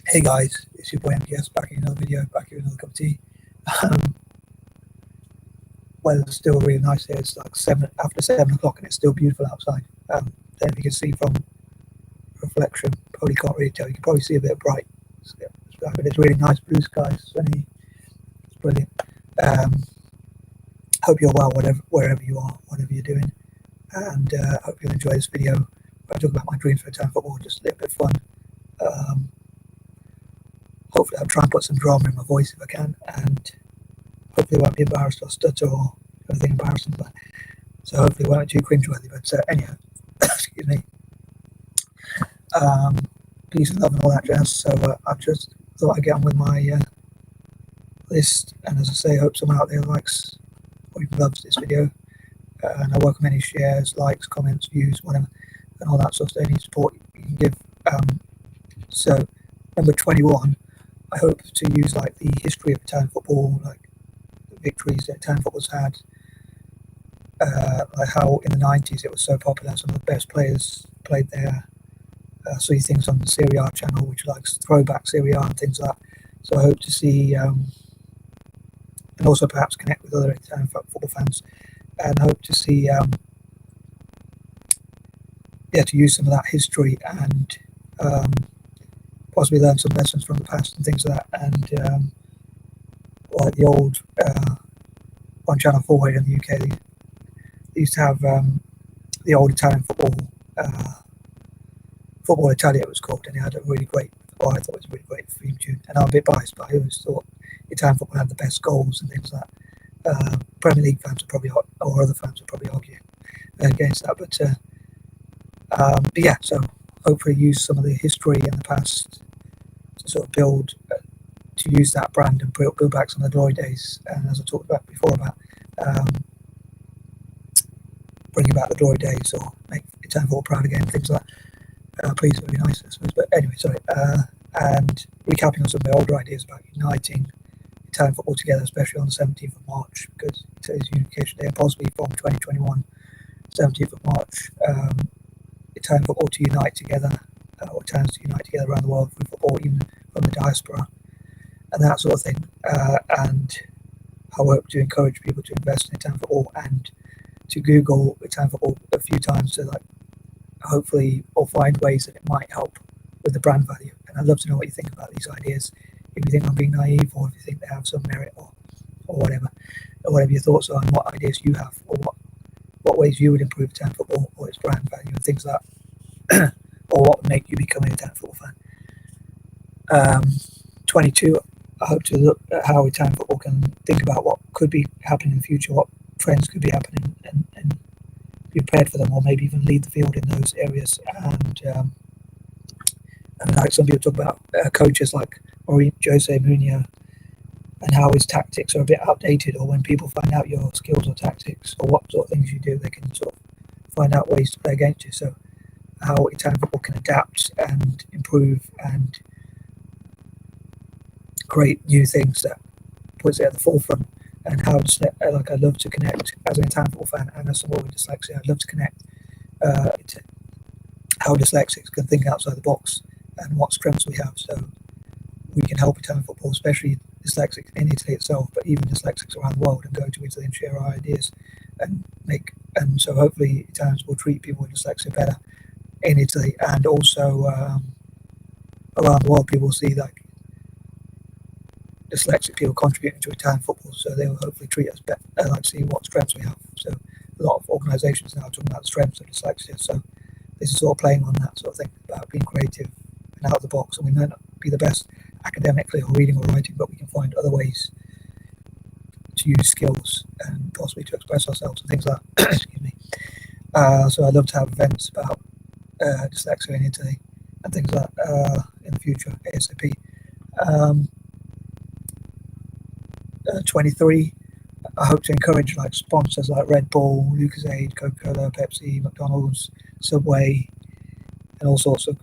Hey guys, it's your boy MPS back in another video, back here with another cup of tea. Um, Weather's still really nice here. It's like after 7 o'clock and it's still beautiful outside. Then if you can see from reflection, probably can't really tell. You can probably see a bit bright. But it's really nice blue skies, sunny. It's brilliant. Um, Hope you're well, wherever you are, whatever you're doing, and hope you'll enjoy this video. I talk about my dreams for Italian football, just a little bit of fun. Um, Hopefully, I'll try and put some drama in my voice if I can, and hopefully, I won't be embarrassed or stutter or anything embarrassing. But so hopefully, it won't be too cringeworthy. But anyhow, excuse me. Peace and love and all that jazz. So I just thought I'd get on with my list, and as I say, I hope someone out there likes or even loves this video. And I welcome any shares, likes, comments, views, whatever, and all that sort of stuff. Any support you can give. So number 21. I hope to use like the history of Italian football, like the victories that Italian football's had, like how in the 90s it was so popular. Some of the best players played there. See things on the Serie A channel, which likes throwback Serie A and things like that. So I hope to see, and also perhaps connect with other Italian football fans, and hope to see, to use some of that history and possibly learn some lessons from the past and things like that. And like the old on Channel 4 here in the UK, they used to have the old Italian Football Italia it was called, and it had a really great, I thought it was a really great theme tune. And I'm a bit biased, but I always thought Italian football had the best goals and things like that. Premier League fans would probably, or other fans would probably argue against that. But yeah, so hopefully use some of the history in the past to sort of build, to use that brand and build back some of the glory days. And as I talked about before, about bringing back the glory days or make Italian football proud again, things like that. Please, it would be nice, I suppose. But anyway, sorry. And recapping on some of my older ideas about uniting Italian football together, especially on the 17th of March, because it is Unification Day, and possibly from 2021, 17th of March, Italian football to unite together, or Italians to unite together around the world with football, even from the diaspora, and that sort of thing. And I hope to encourage people to invest in Italian football and to Google Italian football a few times to hopefully or find ways that it might help with the brand value. And I'd love to know what you think about these ideas, if you think I'm being naive or if you think they have some merit or whatever your thoughts are, and what ideas you have, or what ways you would improve Italian football or its brand value and things like that, or what would make you become an Italian football fan. 22, I hope to look at how Italian football can think about what could be happening in the future, what trends could be happening, and be prepared for them, or maybe even lead the field in those areas. And like some people talk about coaches like Jose Mourinho, and how his tactics are a bit outdated, or when people find out your skills or tactics or what sort of things you do, they can sort of find out ways to play against you. So how Italian football can adapt and improve and create new things that puts it at the forefront. And how I'd love to connect as an Italian football fan and as someone with dyslexia. I'd love to connect how dyslexics can think outside the box and what strengths we have, so we can help Italian football, especially dyslexics in Italy itself, but even dyslexics around the world, and go to Italy and share our ideas and so hopefully Italians will treat people with dyslexia better in Italy, and also around the world people will see like dyslexic people contributing to Italian football, so they will hopefully treat us better, see what strengths we have. So a lot of organisations now are talking about the strengths of dyslexia, so this is all playing on that sort of thing, about being creative and out of the box. And we might not be the best academically or reading or writing, but we can find other ways to use skills and possibly to express ourselves and things like that. Excuse me. So I'd love to have events about dyslexia in Italy and things like that in the future, ASAP. 23, I hope to encourage like sponsors like Red Bull, Lucozade, Coca-Cola, Pepsi, McDonald's, Subway, and all sorts of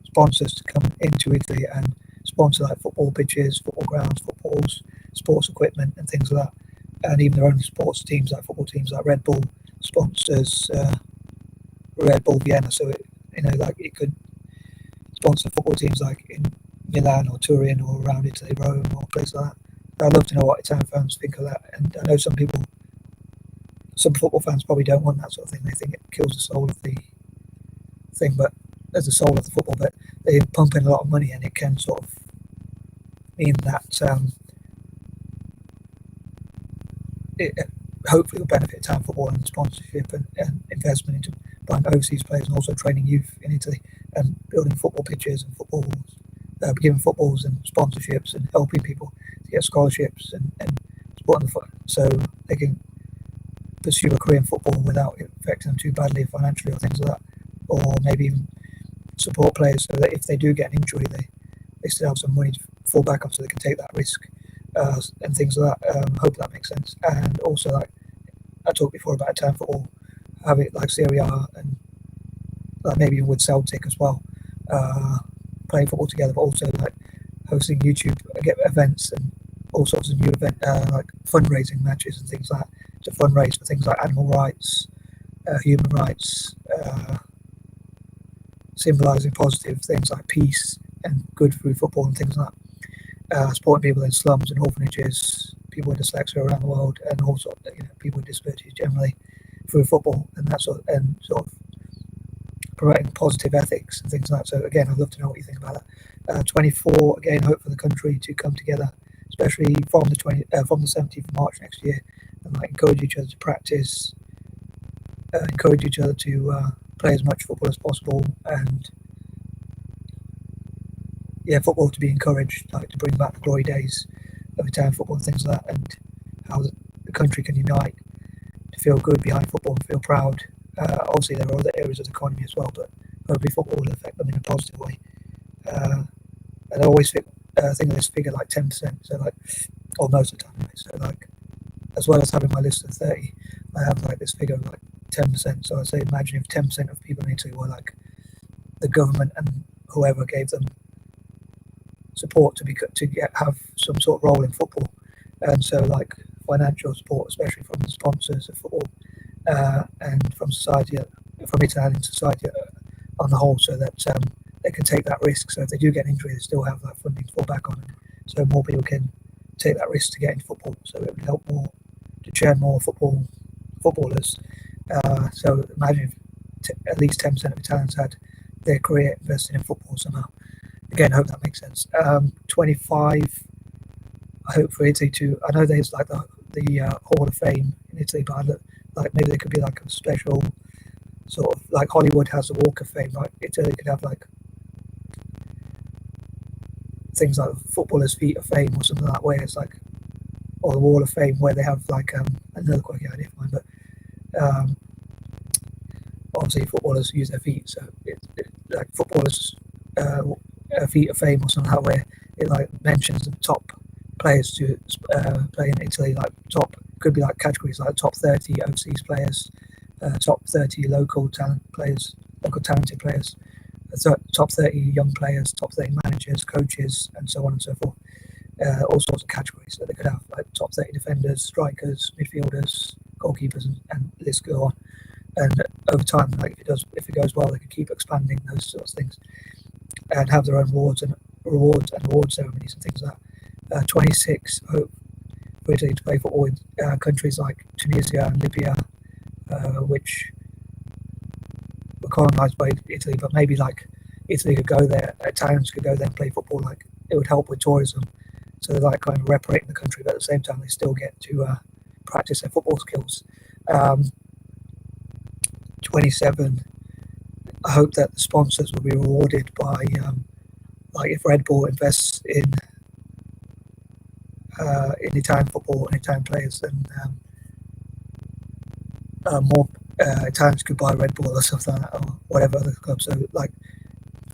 sponsors to come into Italy and sponsor like football pitches, football grounds, sports equipment, and things like that. And even their own sports teams, like football teams, like Red Bull sponsors Red Bull Vienna. So it could sponsor football teams like in Milan or Turin or around Italy, Rome or places like that. I'd love to know what Italian fans think of that. And I know some football fans probably don't want that sort of thing. They think it kills the soul of the thing, but as the soul of the football. But they pump in a lot of money, and it can sort of mean that it hopefully will benefit Italian football and sponsorship and investment into buying overseas players and also training youth in Italy and building football pitches and giving footballs and sponsorships and helping people to get scholarships and supporting the foot so they can pursue a career in football without it affecting them too badly financially or things like that, or maybe even support players so that if they do get an injury, they still have some money to fall back on so they can take that risk and things like that. Hope that makes sense. And also, like I talked before about Italian football, have it like Serie A and like maybe with Celtic as well, playing football together, but also like hosting YouTube events and all sorts of new like fundraising matches and things like that to fundraise for things like animal rights, human rights, symbolising positive things like peace and good through football and things like that. Supporting people in slums and orphanages, people with dyslexia around the world, and also people with disabilities generally through football and that sort of promoting positive ethics and things like that. So again, I'd love to know what you think about that. 24 again, hope for the country to come together, especially from the 17th of March next year, and like encourage each other to practice, encourage each other to play as much football as possible, and football to be encouraged, like to bring back the glory days of Italian football and things like that, and how the country can unite to feel good behind football and feel proud. Obviously, there are other areas of the economy as well, but hopefully football will affect them in a positive way. And I always think of this figure like 10%, so like, or most of the time anyway. So like, as well as having my list of 30, I have like this figure of like 10%. So I say, imagine if 10% of people in Italy were like the government and whoever gave them support to have some sort of role in football, and so like financial support, especially from the sponsors of football, and from society, from Italian society on the whole, so that they can take that risk. So if they do get an injury, they still have that funding to fall back on, so more people can take that risk to get into football. So it would help more to churn more footballers. So imagine if at least 10% of Italians had their career invested in football somehow. Again, I hope that makes sense. 25, I hope for Italy to, I know there's like the Hall of Fame in Italy, but I look, like maybe there could be like a special sort of, like Hollywood has the Walk of Fame, like Italy could have like things like Footballers' Feet of Fame or something like that, where it's like, or the Wall of Fame, where they have like another quirky idea of mine, but obviously footballers use their feet, so like footballers' Feet of Fame or something like that, where it like mentions the top players to play in Italy, like top, could be like categories like top 30 overseas players, top 30 local talented players, top 30 young players, top 30 managers, coaches, and so on and so forth. All sorts of categories that they could have, like top 30 defenders, strikers, midfielders, goalkeepers, and the list go on. And over time, like if it goes well, they could keep expanding those sorts of things and have their own award ceremonies and things like that. 26, I hope for Italy to play football in countries like Tunisia and Libya, which were colonized by Italy, but maybe like Italy could go there, Italians could go there and play football. Like it would help with tourism, so they're like kind of repatriating the country, but at the same time they still get to practice their football skills. 27, I hope that the sponsors will be rewarded by like if Red Bull invests in Italian football and Italian players, then more Italians could buy Red Bull or something like that, or whatever other club. So like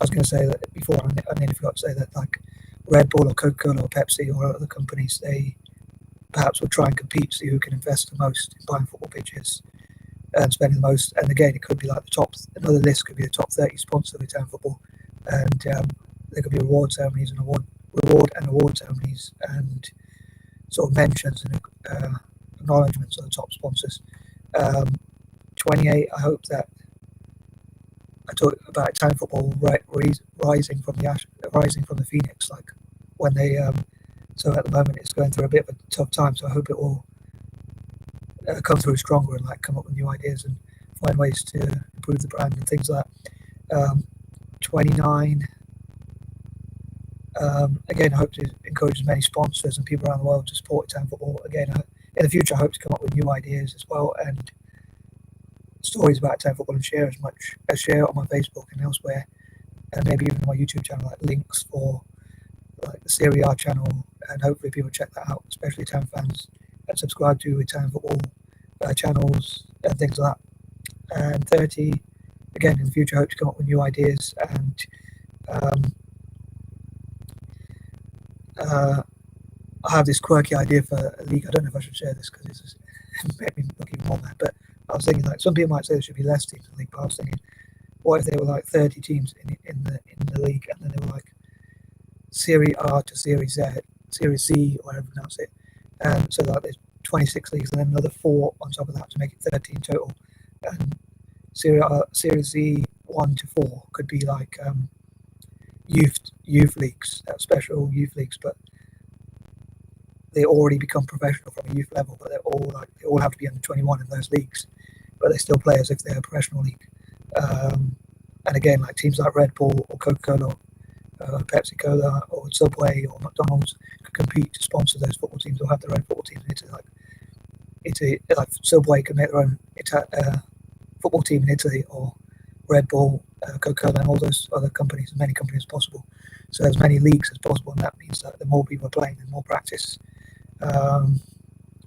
I was going to say that before, I nearly forgot to say that like Red Bull or Coca-Cola or Pepsi or other companies, they perhaps will try and compete to see who can invest the most in buying football pitches and spending the most. And again, it could be like another list could be the top 30 sponsors of Italian football, and there could be award ceremonies and award ceremonies and sort of mentions and acknowledgements of the top sponsors. 28, I hope I talk about Italian football rising from the phoenix, like when they. So at the moment it's going through a bit of a tough time. So I hope it will come through stronger and like come up with new ideas and find ways to improve the brand and things like that. 29. Again, I hope to encourage as many sponsors and people around the world to support Italian football. Again, in the future, I hope to come up with new ideas as well and stories about Italian football and share on my Facebook and elsewhere, and maybe even on my YouTube channel, like links for like the Serie A channel, and hopefully people check that out, especially Italian fans, and subscribe to Italian football channels and things like that. And 30, again, in the future, I hope to come up with new ideas and I have this quirky idea for a league. I don't know if I should share this because it's made me look even more mad. But I was thinking, like, some people might say there should be less teams in the league. But I was thinking, what if there were like 30 teams in the league, and then they were like Serie A to Serie Z, Serie C, or whatever you pronounce it. So like there's 26 leagues, and then another 4 on top of that to make it 13 total. And Serie Z 1 to 4 could be like youth leagues, special youth leagues, but they already become professional from a youth level, but they all have to be under 21 in those leagues, but they still play as if they're a professional league. And again, like teams like Red Bull or Coca-Cola, Pepsi Cola or Subway or McDonald's could compete to sponsor those football teams or have their own football teams in Italy. Like Subway could make their own football team in Italy, or Red Bull, Coca-Cola, and all those other companies, as many companies as possible. So as many leagues as possible, and that means that the more people are playing, the more practice.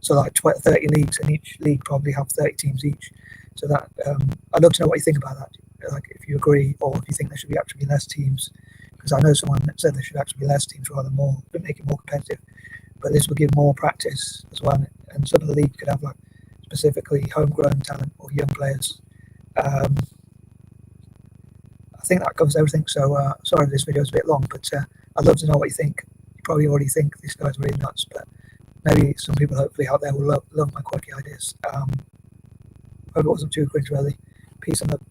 So like 30 leagues, and each league probably have 30 teams each. So that I'd love to know what you think about that. Like if you agree, or if you think there should be actually less teams, because I know someone that said there should actually be less teams rather than more, but make it more competitive. But this would give more practice as well, and some of the leagues could have like specifically homegrown talent or young players. I think that covers everything. So sorry if this video is a bit long, but I'd love to know what you think. You probably already think this guy's really nuts, but maybe some people hopefully out there will love my quirky ideas. Hope it wasn't too cringe-worthy. Peace and love.